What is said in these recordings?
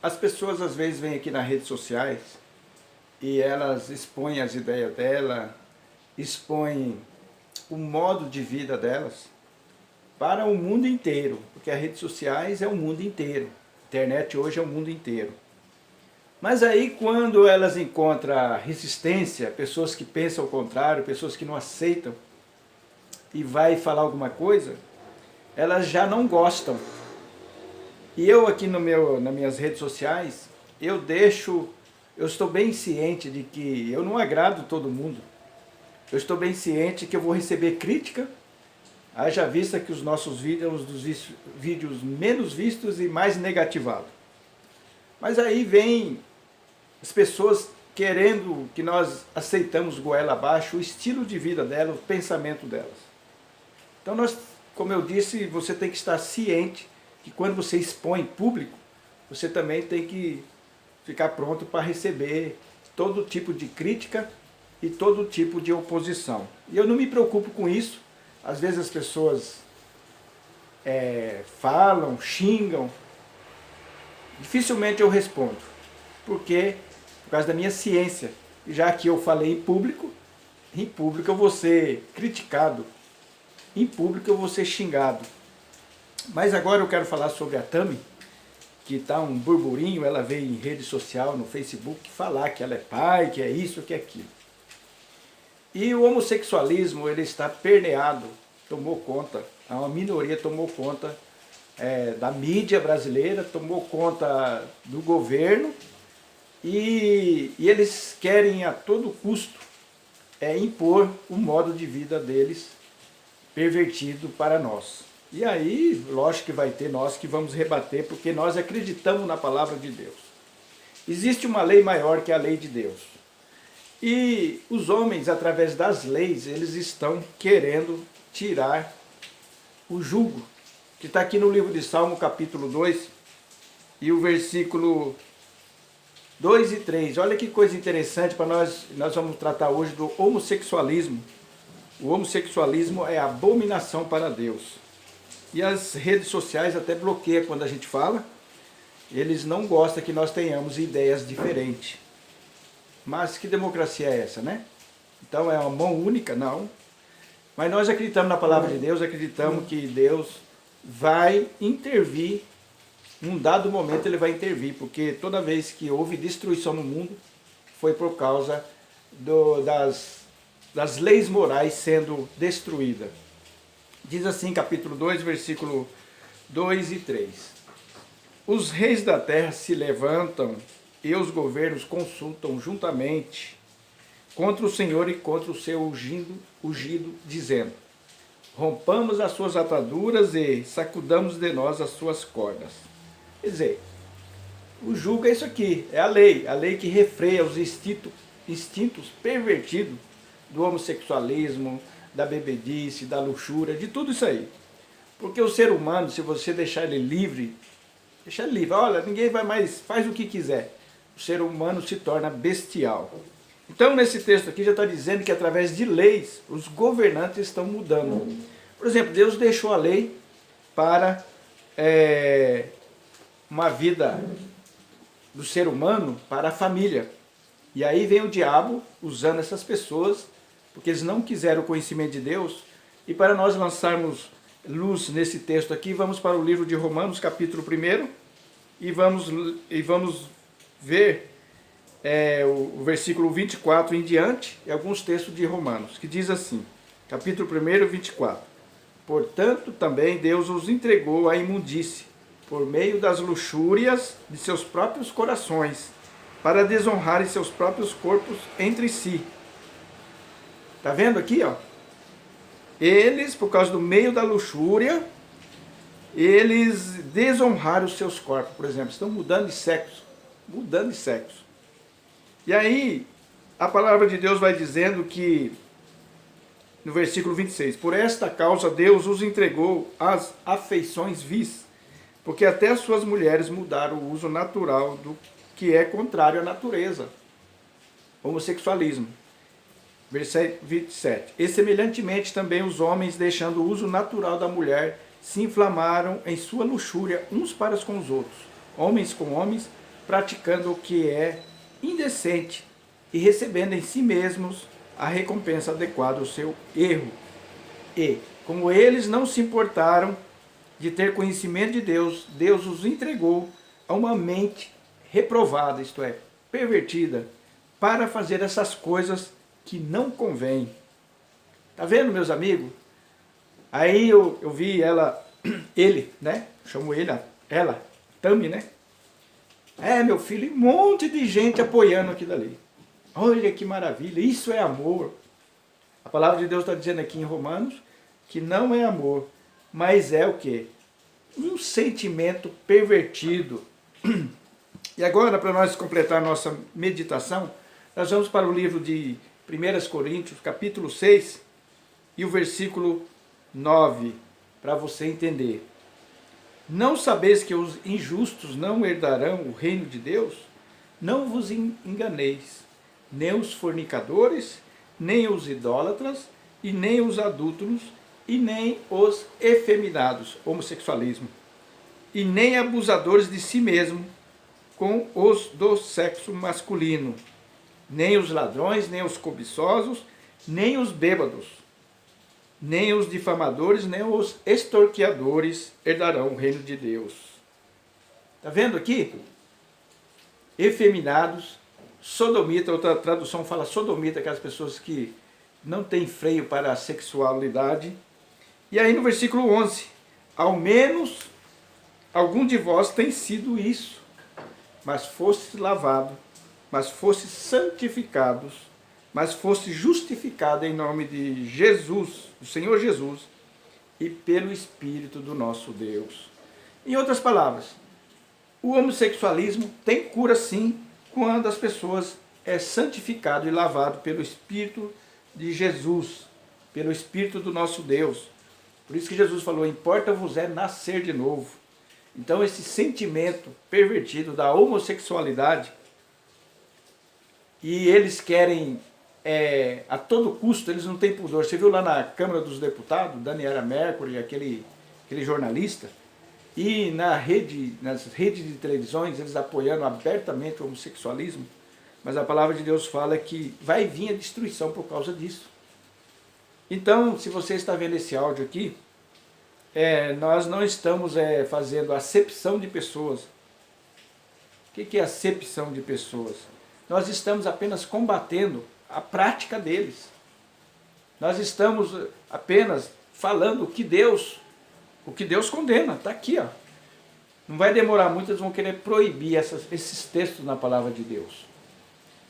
As pessoas às vezes vêm aqui nas redes sociais e elas expõem as ideias dela, expõem o modo de vida delas para o mundo inteiro, porque as redes sociais é o mundo inteiro, a internet hoje é o mundo inteiro. Mas aí quando elas encontram resistência, pessoas que pensam o contrário, pessoas que não aceitam e vai falar alguma coisa, elas já não gostam. E eu aqui nas minhas redes sociais, eu estou bem ciente de que eu não agrado todo mundo. Eu estou bem ciente que eu vou receber crítica, haja vista que os nossos vídeos são dos vídeos menos vistos e mais negativados. Mas aí vem as pessoas querendo que nós aceitamos goela abaixo o estilo de vida delas, o pensamento delas. Então nós, como eu disse, você tem que estar ciente que quando você expõe em público, você também tem que ficar pronto para receber todo tipo de crítica e todo tipo de oposição. E eu não me preocupo com isso. Às vezes as pessoas falam, xingam. Dificilmente eu respondo. Porque, por causa da minha ciência, já que eu falei em público eu vou ser criticado, em público eu vou ser xingado. Mas agora eu quero falar sobre a Tami, que está um burburinho, ela veio em rede social, no Facebook, falar que ela é pai, que é isso, que é aquilo. E o homossexualismo, ele está permeado, tomou conta, uma minoria tomou conta da mídia brasileira, tomou conta do governo, e eles querem a todo custo impor o modo de vida deles pervertido para nós. E aí, lógico que vai ter nós que vamos rebater, porque nós acreditamos na palavra de Deus. Existe uma lei maior que a lei de Deus. E os homens, através das leis, eles estão querendo tirar o jugo, que está aqui no livro de Salmo, capítulo 2, e o versículo 2 e 3. Olha que coisa interessante para nós vamos tratar hoje do homossexualismo. O homossexualismo é abominação para Deus. E as redes sociais até bloqueiam quando a gente fala. Eles não gostam que nós tenhamos ideias diferentes. Mas que democracia é essa, né? Então é uma mão única? Não. Mas nós acreditamos na palavra de Deus, acreditamos que Deus vai intervir. Num dado momento ele vai intervir, porque toda vez que houve destruição no mundo, foi por causa das leis morais sendo destruídas. Diz assim, capítulo 2, versículo 2 e 3. Os reis da terra se levantam e os governos consultam juntamente contra o Senhor e contra o seu ungido, dizendo: rompamos as suas ataduras e sacudamos de nós as suas cordas. Quer dizer, o jugo é isso aqui, é a lei que refreia os instintos pervertidos do homossexualismo, da bebedice, da luxúria, de tudo isso aí. Porque o ser humano, se você deixar ele livre, olha, ninguém vai mais, faz o que quiser. O ser humano se torna bestial. Então, nesse texto aqui já está dizendo que através de leis, os governantes estão mudando. Por exemplo, Deus deixou a lei para uma vida do ser humano para a família. E aí vem o diabo usando essas pessoas, porque eles não quiseram o conhecimento de Deus. E para nós lançarmos luz nesse texto aqui, vamos para o livro de Romanos, capítulo 1, e vamos ver o versículo 24 em diante, e alguns textos de Romanos, que diz assim, capítulo 1, 24. Portanto, também Deus os entregou à imundície, por meio das luxúrias de seus próprios corações, para desonrarem seus próprios corpos entre si. Está vendo aqui, ó? Eles, por causa do meio da luxúria, eles desonraram os seus corpos, por exemplo, estão mudando de sexo. E aí, a palavra de Deus vai dizendo que, no versículo 26, por esta causa Deus os entregou às afeições vis, porque até as suas mulheres mudaram o uso natural do que é contrário à natureza. Homossexualismo. Versículo 27. E semelhantemente também os homens, deixando o uso natural da mulher, se inflamaram em sua luxúria uns para com os outros, homens com homens, praticando o que é indecente e recebendo em si mesmos a recompensa adequada ao seu erro. E, como eles não se importaram de ter conhecimento de Deus, Deus os entregou a uma mente reprovada, isto é, pervertida, para fazer essas coisas que não convêm. Tá vendo, meus amigos? Aí eu vi ele, né? Chamo ela, Tami, né? Meu filho, um monte de gente apoiando aquilo ali. Olha que maravilha, isso é amor. A palavra de Deus está dizendo aqui em Romanos que não é amor, mas é o quê? Um sentimento pervertido. E agora, para nós completar a nossa meditação, nós vamos para o livro de 1 Coríntios, capítulo 6, e o versículo 9, para você entender. Não sabeis que os injustos não herdarão o reino de Deus? Não vos enganeis, nem os fornicadores, nem os idólatras, e nem os adúlteros, e nem os efeminados, homossexualismo, e nem abusadores de si mesmo, com os do sexo masculino, nem os ladrões, nem os cobiçosos, nem os bêbados, nem os difamadores, nem os extorquiadores herdarão o reino de Deus. Está vendo aqui? Efeminados, sodomita, outra tradução fala sodomita, aquelas pessoas que não têm freio para a sexualidade. E aí no versículo 11, ao menos algum de vós tem sido isso, mas fosse lavado, mas fosse santificados, mas fosse justificado em nome de Jesus, do Senhor Jesus, e pelo Espírito do nosso Deus. Em outras palavras, o homossexualismo tem cura sim, quando as pessoas é santificado e lavado pelo Espírito de Jesus, pelo Espírito do nosso Deus. Por isso que Jesus falou, importa-vos é nascer de novo. Então esse sentimento pervertido da homossexualidade, e eles querem, a todo custo, eles não têm pudor. Você viu lá na Câmara dos Deputados, Daniela Mercury, aquele jornalista, e nas redes de televisões, eles apoiando abertamente o homossexualismo, mas a palavra de Deus fala que vai vir a destruição por causa disso. Então, se você está vendo esse áudio aqui, nós não estamos fazendo acepção de pessoas. O que é acepção de pessoas? Nós estamos apenas combatendo a prática deles. Nós estamos apenas falando o que Deus condena. Está aqui, ó. Não vai demorar muito, eles vão querer proibir esses textos na palavra de Deus.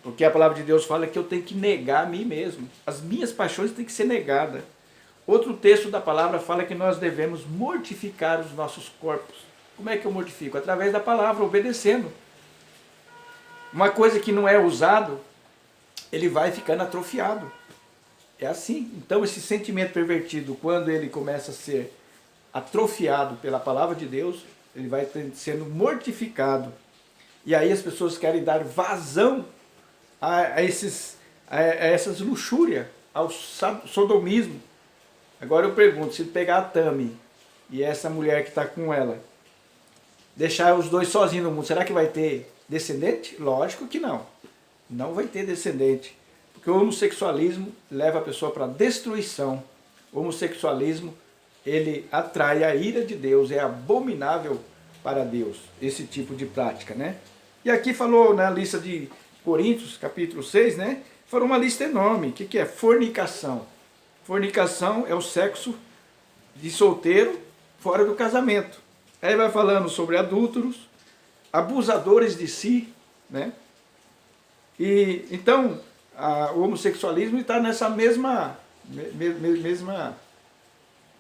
Porque a palavra de Deus fala que eu tenho que negar a mim mesmo. As minhas paixões têm que ser negadas. Outro texto da palavra fala que nós devemos mortificar os nossos corpos. Como é que eu mortifico? Através da palavra, obedecendo. Uma coisa que não é usado, ele vai ficando atrofiado. É assim. Então esse sentimento pervertido, quando ele começa a ser atrofiado pela palavra de Deus, ele vai sendo mortificado. E aí as pessoas querem dar vazão a essas luxúrias, ao sodomismo. Agora eu pergunto, se pegar a Tami e essa mulher que está com ela, deixar os dois sozinhos no mundo, será que vai ter descendente? Lógico que não. Não vai ter descendente. Porque o homossexualismo leva a pessoa para a destruição. O homossexualismo, ele atrai a ira de Deus, é abominável para Deus, esse tipo de prática, né? E aqui falou na lista de Coríntios, capítulo 6, né? Falou uma lista enorme. O que é? Fornicação. Fornicação é o sexo de solteiro fora do casamento. Aí vai falando sobre adúlteros, abusadores de si, né? E então o homossexualismo está nessa mesma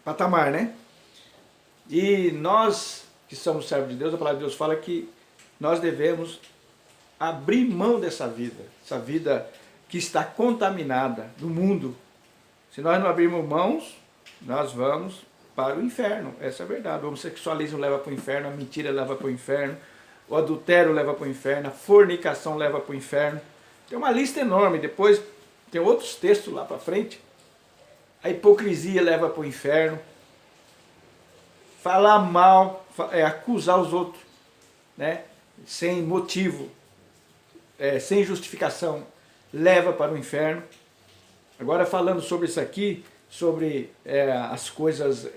patamar, né? E nós que somos servos de Deus, a palavra de Deus fala que nós devemos abrir mão dessa vida, essa vida que está contaminada do mundo. Se nós não abrirmos mãos, nós vamos para o inferno. Essa é a verdade. O homossexualismo leva para o inferno, a mentira leva para o inferno, o adultério leva para o inferno, a fornicação leva para o inferno. Tem uma lista enorme. Depois tem outros textos lá para frente. A hipocrisia leva para o inferno. Falar mal, acusar os outros, né? sem motivo, sem justificação, leva para o inferno. Agora falando sobre isso aqui, sobre as coisas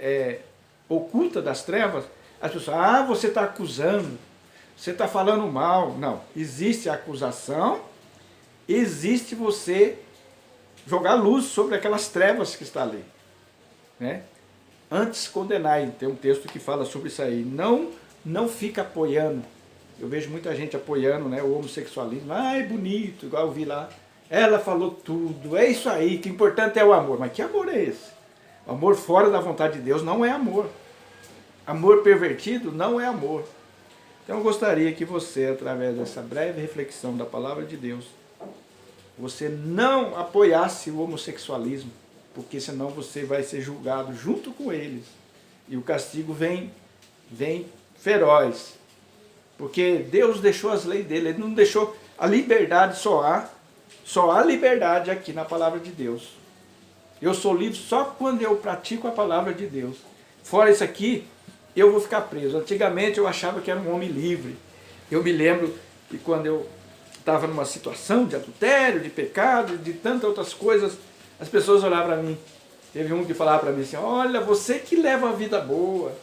ocultas das trevas, as pessoas, você está acusando, você está falando mal. Não, existe a acusação, existe você jogar luz sobre aquelas trevas que está ali, né? Antes condenai, tem um texto que fala sobre isso aí. Não fica apoiando. Eu vejo muita gente apoiando, né, o homossexualismo. É bonito, igual eu vi lá. Ela falou tudo, é isso aí, que o importante é o amor. Mas que amor é esse? O amor fora da vontade de Deus não é amor. Amor pervertido não é amor. Então eu gostaria que você, através dessa breve reflexão da palavra de Deus, você não apoiasse o homossexualismo, porque senão você vai ser julgado junto com eles. E o castigo vem feroz. Porque Deus deixou as leis dele, Ele não deixou a liberdade, só há liberdade aqui na palavra de Deus. Eu sou livre só quando eu pratico a palavra de Deus. Fora isso aqui, eu vou ficar preso. Antigamente eu achava que era um homem livre. Eu me lembro que quando eu estava numa situação de adultério, de pecado, de tantas outras coisas, as pessoas olhavam para mim. Teve um que falava para mim assim, olha, você que leva a vida boa.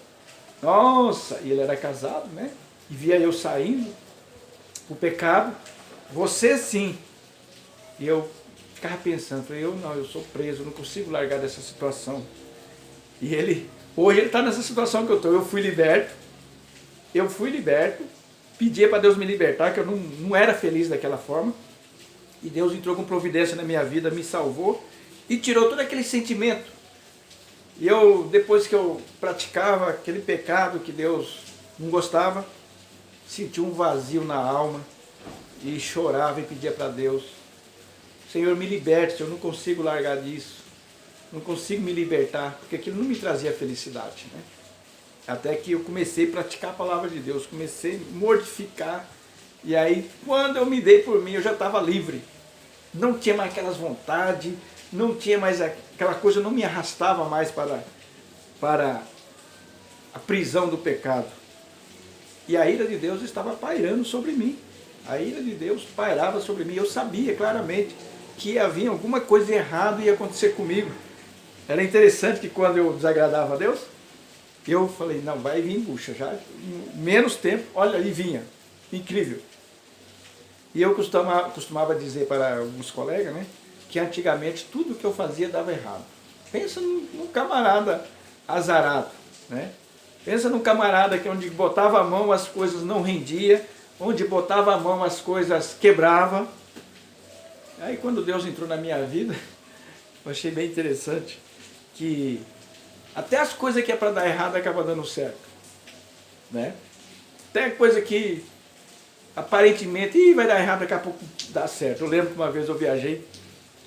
Nossa, e ele era casado, né? E via eu saindo, o pecado, você sim. E eu ficava pensando, falei, eu sou preso, não consigo largar dessa situação. E hoje ele está nessa situação que eu estou, eu fui liberto, pedia para Deus me libertar, que eu não era feliz daquela forma, e Deus entrou com providência na minha vida, me salvou, e tirou todo aquele sentimento. E eu, depois que eu praticava aquele pecado que Deus não gostava, senti um vazio na alma, e chorava e pedia para Deus, Senhor, me liberte, eu não consigo largar disso, não consigo me libertar, porque aquilo não me trazia felicidade, né? Até que eu comecei a praticar a palavra de Deus, comecei a mortificar, e aí quando eu me dei por mim, eu já estava livre, não tinha mais aquelas vontades, não tinha mais aquela coisa, não me arrastava mais para a prisão do pecado. E a ira de Deus estava pairando sobre mim, a ira de Deus pairava sobre mim, eu sabia claramente que havia alguma coisa errada ia acontecer comigo. Era interessante que quando eu desagradava a Deus, eu falei, não, vai vir bucha, já menos tempo, olha, e vinha, incrível. E eu costumava dizer para alguns colegas, né, que antigamente tudo que eu fazia dava errado. Pensa num camarada azarado, né? Pensa num camarada que onde botava a mão as coisas não rendia, onde botava a mão as coisas quebrava. Aí quando Deus entrou na minha vida, eu achei bem interessante que até as coisas que é para dar errado acaba dando certo, né? Até coisa que aparentemente vai dar errado, daqui a pouco dá certo. Eu lembro que uma vez eu viajei,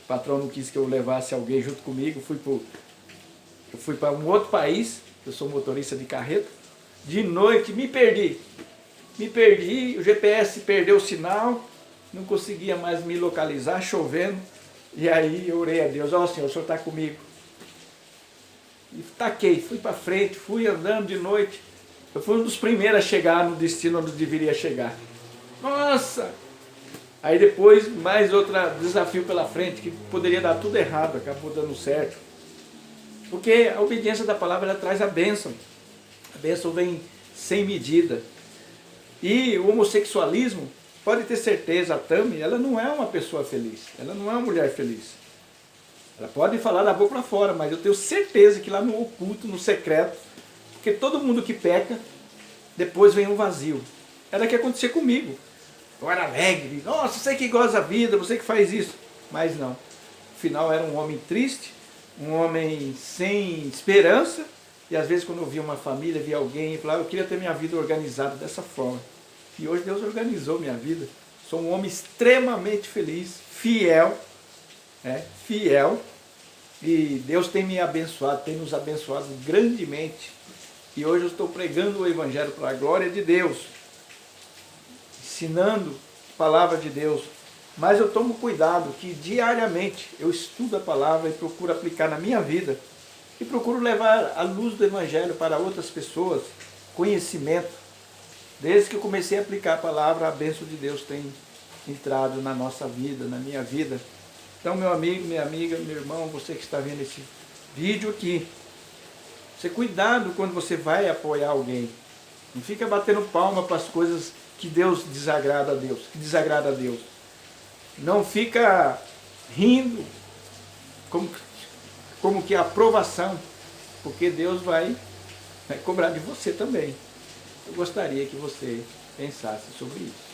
o patrão não quis que eu levasse alguém junto comigo, eu fui para um outro país, eu sou motorista de carreta, de noite me perdi, o GPS perdeu o sinal, não conseguia mais me localizar, chovendo, e aí eu orei a Deus, Senhor, o Senhor está comigo. E taquei, fui para frente, fui andando de noite, eu fui um dos primeiros a chegar no destino onde eu deveria chegar. Nossa! Aí depois, mais outro desafio pela frente, que poderia dar tudo errado, acabou dando certo. Porque a obediência da palavra, ela traz a bênção. A bênção vem sem medida. E o homossexualismo, pode ter certeza, a Tami, ela não é uma pessoa feliz. Ela não é uma mulher feliz. Ela pode falar da boca para fora, mas eu tenho certeza que lá no oculto, no secreto, porque todo mundo que peca, depois vem um vazio. Era o que acontecia comigo. Eu era alegre, nossa, você que gosta da vida, você que faz isso. Mas não. No final era um homem triste, um homem sem esperança, e às vezes quando eu via uma família, via alguém, eu falava, eu queria ter minha vida organizada dessa forma. E hoje Deus organizou minha vida. Sou um homem extremamente feliz, fiel, fiel, e Deus tem me abençoado, tem nos abençoado grandemente. E hoje eu estou pregando o Evangelho para a glória de Deus, ensinando a palavra de Deus. Mas eu tomo cuidado que diariamente eu estudo a palavra e procuro aplicar na minha vida. E procuro levar a luz do Evangelho para outras pessoas, conhecimento Desde que eu comecei a aplicar a palavra, a bênção de Deus tem entrado na nossa vida, na minha vida. Então, meu amigo, minha amiga, meu irmão, você que está vendo esse vídeo aqui, você cuidado quando você vai apoiar alguém. Não fica batendo palma para as coisas que Deus desagrada a Deus, que desagrada a Deus. Não fica rindo como que aprovação, porque Deus vai cobrar de você também. Eu gostaria que você pensasse sobre isso.